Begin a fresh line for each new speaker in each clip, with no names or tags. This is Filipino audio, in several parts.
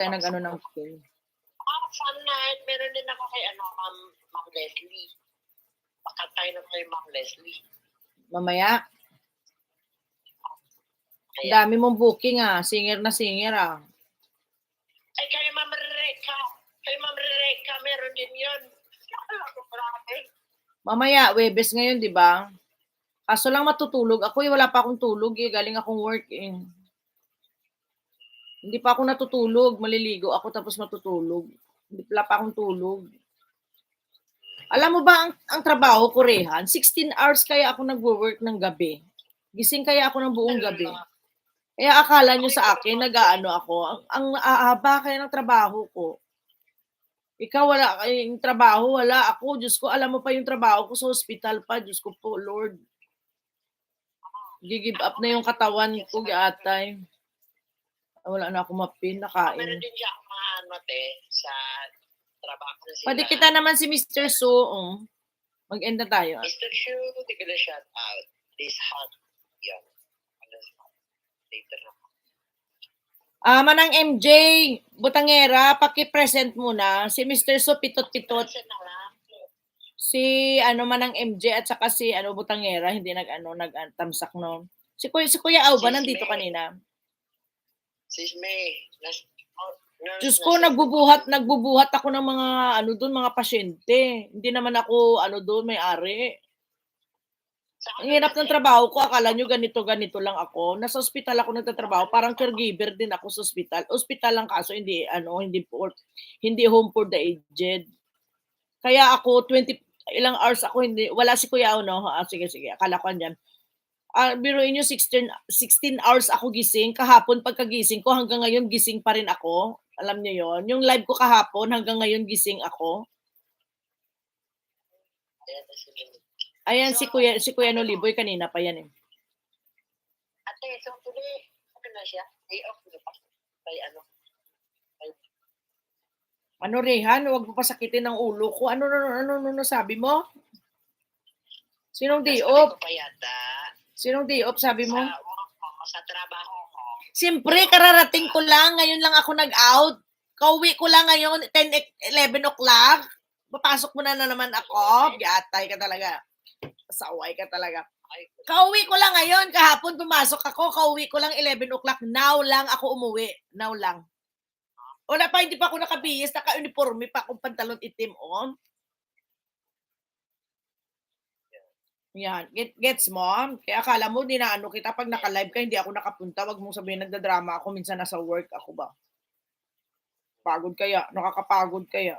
Tayo nag-ano ng pin.
Fun night. Meron din ako kay Ma'am Leslie. Pakatay na kay Ma'am Leslie.
Mamaya.
Kaya,
Dami mong booking singer na singer
ay kay Ma'am Reka. Kay Ma'am Reka, meron din yun.
Mamaya, Webes ngayon, di ba? Kaso lang matutulog. Ako wala pa akong tulog galing akong work Hindi pa ako natutulog. Maliligo ako tapos matutulog. Wala pa akong tulog. Alam mo ba ang trabaho ko, Rehan? 16 hours kaya ako nagwo-work ng gabi. Gising kaya ako ng buong gabi. Kaya akala nyo sa akin, nag-aano ako. Ang aaba kaya ng trabaho ko. Ikaw wala kayong trabaho, wala ako. Diyos ko, alam mo pa yung trabaho ko sa hospital pa. Diyos ko po, Lord. Give up na yung katawan ko, atay. Wala na ako mapin, nakain.
Meron din siya sa trabaho na sila.
Pwede kita naman si Mr. Su. Mag-end na tayo.
Mr. Shu, hindi ko na shout out. This hot. Yan. Later na.
Manang MJ, Butangera, paki-present muna. Si Mr. Su, pitot-pitot. Si Manang MJ at saka si Butangera, hindi nag-tamsak no. Si Kuya Au ba nandito kanina?
Sis May.
Diyos ko, nagbubuhat ako ng mga mga pasyente. Hindi naman ako doon may-ari. Ang hirap ng trabaho ko, akala nyo ganito lang ako. Nasa ospital ako nagtatrabaho, parang caregiver din ako sa ospital. Ospital lang kaso hindi home for the aged. Kaya ako 20 ilang hours ako wala si Kuya no. Sige, akala ko andyan. Biruin nyo 16 hours ako gising. Kahapon pagkagising ko hanggang ngayon gising pa rin ako. Alam niyo yon. Yung live ko kahapon hanggang ngayon gising ako. Ayan si Kuya Noliboy kanina pa yan
Ate, so today, na siya? Day off na pa.
Rehan, huwag mo pasakitin ang ulo ko. Ano sabi mo? Sinong day off? Sinong day off sabi mo?
Sa trabaho ko.
Siyempre, kararating ko lang. Ngayon lang ako nag-out. Kauwi ko lang ngayon, 11 o'clock. Papasok mo na naman ako. Giatay ka talaga. Pasaway ka talaga. Kauwi ko lang ngayon. Kahapon pumasok ako. Kauwi ko lang 11 o'clock. Now lang ako umuwi. Now lang. Wala pa, hindi pa ako nakabihis. Naka-uniforme pa akong pantalon itim. Yan. Gets mo? Kaya akala mo, dinaano kita. Pag naka-live ka, hindi ako nakapunta. Wag mong sabihin, nagdadrama ako. Minsan nasa work ako ba? Pagod kaya. Nakakapagod kaya.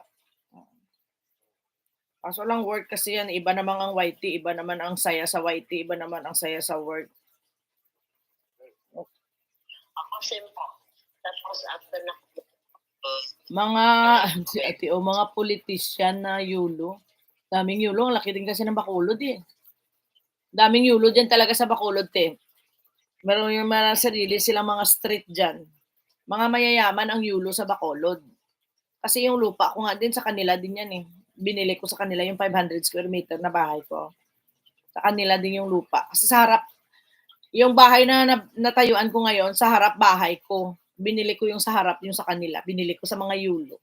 Kaso lang work kasi yan. Iba naman ang YT. Iba naman ang saya sa YT. Iba naman ang saya sa work.
Ako simple. Tapos after na
mga politician na yulo. Daming yulo. Ang laki din kasi ng Bacolod Daming yulo dyan talaga sa Bacolod Meron yung mga sarili silang mga street dyan. Mga mayayaman ang yulo sa Bacolod. Kasi yung lupa ko nga din sa kanila din yan Binili ko sa kanila yung 500 square meter na bahay ko. Sa kanila din yung lupa. Kasi sa harap, yung bahay na natayuan ko ngayon, sa harap bahay ko. Binili ko yung sa harap, yung sa kanila. Binili ko sa mga yulo.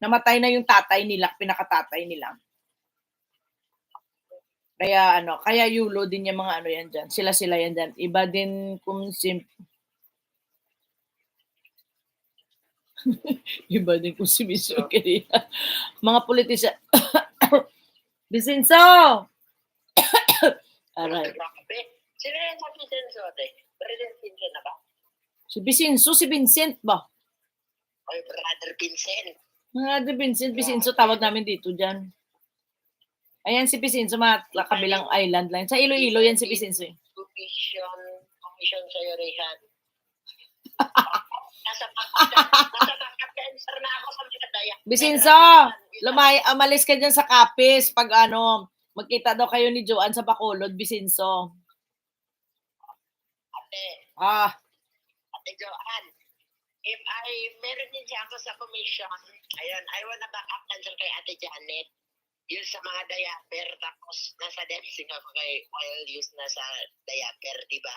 Namatay na yung tatay nila, pinakatatay nila. Kaya yulo din yung mga yan dyan. Sila yan dyan. Iba din kung iba din kung si Miss Kaya. Mga politisyan. Bisinso! Alright.
Sino yan sa Bisinso? President Vincent na ba?
Si Bisinso, si Vincent ba?
Oy, Brother Vincent.
Brother Vincent, Bisinso tawag namin dito dyan. Ayan si Bisinso, kabilang island line. Sa Iloilo yan si Bisinso.
Commission sa'yo, Rehan. Nasa cancer na ako sa Minadaya.
Bisinso, umalis ka dyan sa Kapis pag magkita daw kayo ni Joanne sa Bacolod, Bisinso.
Ate Joanne, if meron din siya ako sa commission, ayun, I wanna back up dyan kay Ate Janet. Yung sa mga diaper, tapos nasa dancing ako kay oil use na sa diaper, di ba?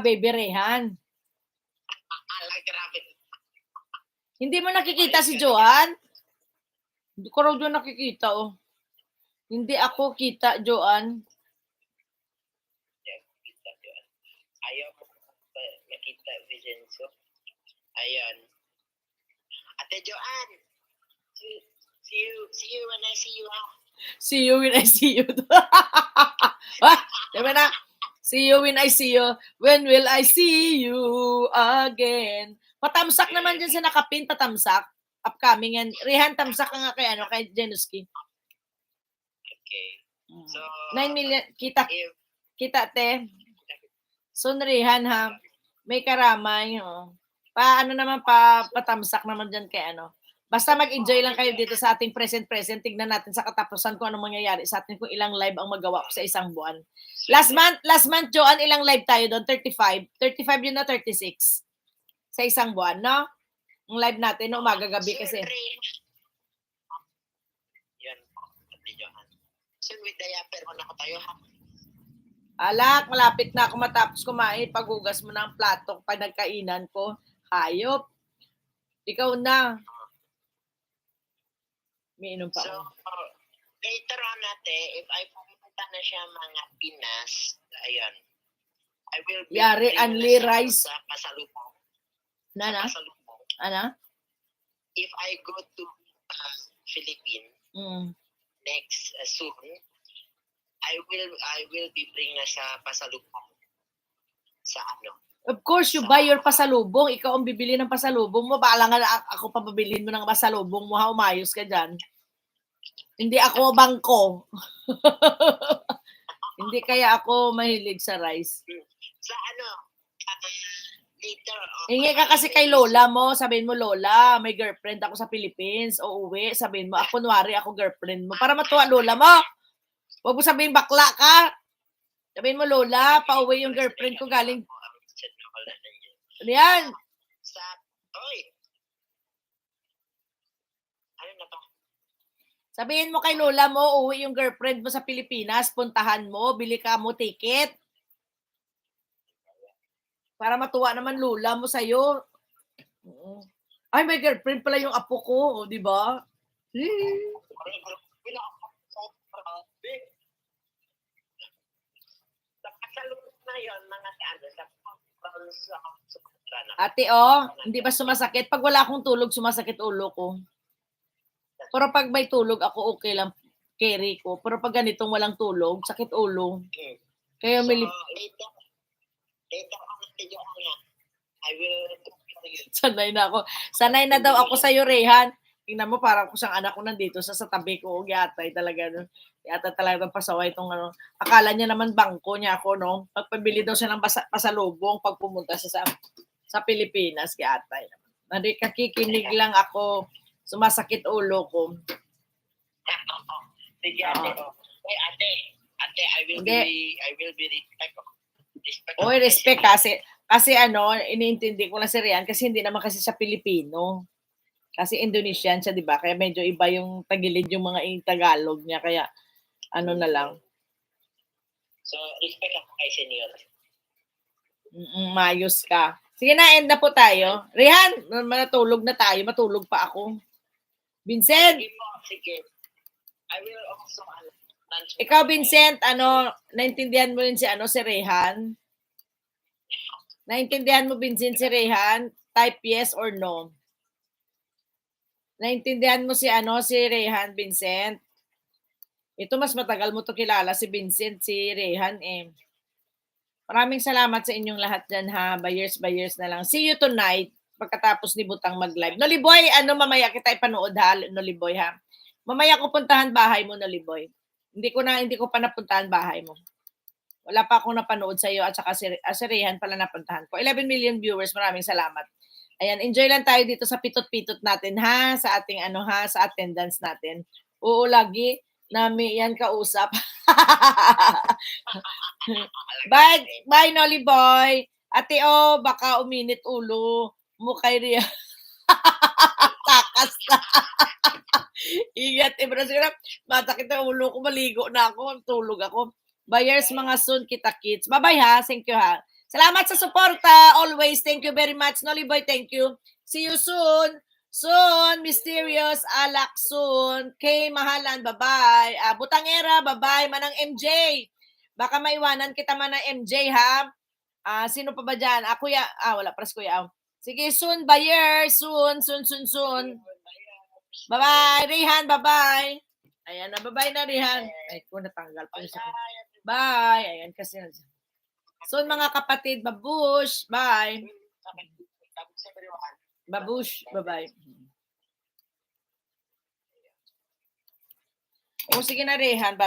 Baby Rehan.
Grabe.
Hindi mo nakikita si Joanne? Hindi ko raw doon nakikita, oh. Hindi ako kita, Joanne.
Ayaw ko makita, Vicenzo. Ayun. Ate Joanne, see you when I see you, ha?
See you when I see you. Diba na? See you when I see you. When will I see you again? Patamsak naman dyan sa nakapin, patamsak. Upcoming yan. Rehan, tamsak ka nga kay Jenuski.
Okay. So,
9 million. Kita, te. So, Rehan, ha? May karamay, oh. Paano naman patamsak naman dyan kay ano. Basta mag-enjoy lang kayo dito sa ating present. Tignan natin sa katapusan kung anong mangyayari sa atin kung ilang live ang magawa ko sa isang buwan. Last month, Joanne, ilang live tayo doon? 35. 35 yun na 36. Sa isang buwan, no? Ang live natin, no? Umaga-gabi kasi.
Yan. Soon with the yapper ko na ko tayo, ha?
Alak, malapit na ako matapos kumain. Paghugas mo ng plato pag nagkainan ko. Hayop. Ikaw na. May inom pa
So,
ako.
later on natin, if I pumunta na siya mga Pinas, ayun, I will be
Yari, Anli Rice.
sa pasalubong.
Nana?
Pasalubong.
Ana?
If I go to Philippines next soon, I will be bring na sa pasalubong sa ano.
Of course, you buy your pasalubong. Ikaw ang bibili ng pasalubong mo. Baala nga ako papabilhin mo ng pasalubong mo. Ha, umayos ka dyan. Hindi ako bangko. Hindi kaya ako mahilig sa rice.
Sa ano, later.
Hingi ka kasi kay Lola mo. Sabihin mo, Lola, may girlfriend ako sa Philippines. O uwi. Sabihin mo, kunwari ako girlfriend mo. Para matuwa, Lola mo. Huwag mo sabihin, bakla ka. Sabihin mo, Lola, pauwi yung girlfriend ko galing. Ano yan?
Ano na ba?
Sabihin mo kay Lola mo, uwi yung girlfriend mo sa Pilipinas, puntahan mo, bili ka mo ticket. Para matuwa naman Lola mo sa'yo. Ay, may girlfriend pala yung apo ko, di ba?
Sa kasalubong na yun, mga ano, sa
Ate, hindi ba sumasakit? Pag wala akong tulog, sumasakit ulo ko. Pero pag may tulog ako, okay lang, carry ko. Pero pag ganitong walang tulog, sakit ulo. Kaya
so,
may...
later on natin yung I will cook for you.
Sanay na ako. Sanay na daw ako sa'yo, Rehan. Tingnan mo, parang kung siyang anak ko nandito sa tabi ko. Yatay talaga. Yata talaga pasaway itong ano. Akala niya naman bangko niya ako, no? Pagpabili daw siya ng pasalubong pag pumunta siya sa Pilipinas. Yatay. Kakikinig lang ako. Sumasakit ulo ko.
Sige, ate. Hey, ate, I will be respect.
Oy, respect kasi ano, iniintindi ko lang si Rian kasi hindi naman kasi siya Pilipino. Kasi Indonesian siya, 'di ba? Kaya medyo iba yung tagilid yung mga Tagalog niya kaya ano na lang.
So, respect ako kay senior.
Mayos ka. Sige na, end na po tayo. Rihan, matulog na tayo. Matulog pa ako. Vincent!
Sige. I will also
ikaw, Vincent, naintindihan mo rin si Rehan? Naintindihan mo, Vincent, si Rehan? Type yes or no. Naintindihan mo si Rehan, Vincent? Ito, mas matagal mo to kilala si Vincent, si Rehan eh. Maraming salamat sa inyong lahat dyan ha. Buyers na lang. See you tonight pagkatapos ni Butang mag-live. Noliboy, mamaya kita ipanood ha, Noliboy ha. Mamaya ko puntahan bahay mo, Noliboy. Hindi ko pa napuntahan bahay mo. Wala pa akong napanood sa iyo at saka si Rehan pala napuntahan ko. 11 million viewers, maraming salamat. Ayan, enjoy lang tayo dito sa pitot-pitot natin ha, sa ating sa attendance natin. Oo, lagi namin yan kausap. Bye, Nolly Boy. Ate, baka uminit ulo mo kay Ria. Takas na. Ingat, Ibrahim. Matakit ang ulo ko, maligo na ako, tulog ako. Buyers, mga soon kita kids. Bye-bye ha, thank you ha. Salamat sa suporta, always. Thank you very much. Nolly Boy, thank you. See you soon. Soon, Mysterious, Alak, soon. Kay Mahalan, bye-bye. Butangera, bye-bye. Manang MJ. Baka maiwanan kita man ng MJ, ha? Sino pa ba dyan? Kuya, wala, pras Kuya Aw. Sige, soon, buyer. Soon. Bye-bye. Rihan, bye-bye. Ayan na, bye-bye na, Rihan. Ay, ko natanggal pa siya. Bye. Ayan kasi. Soon, mga kapatid, babush. Bye. Babush, bye-bye. Sige na, Rihan, bye-bye.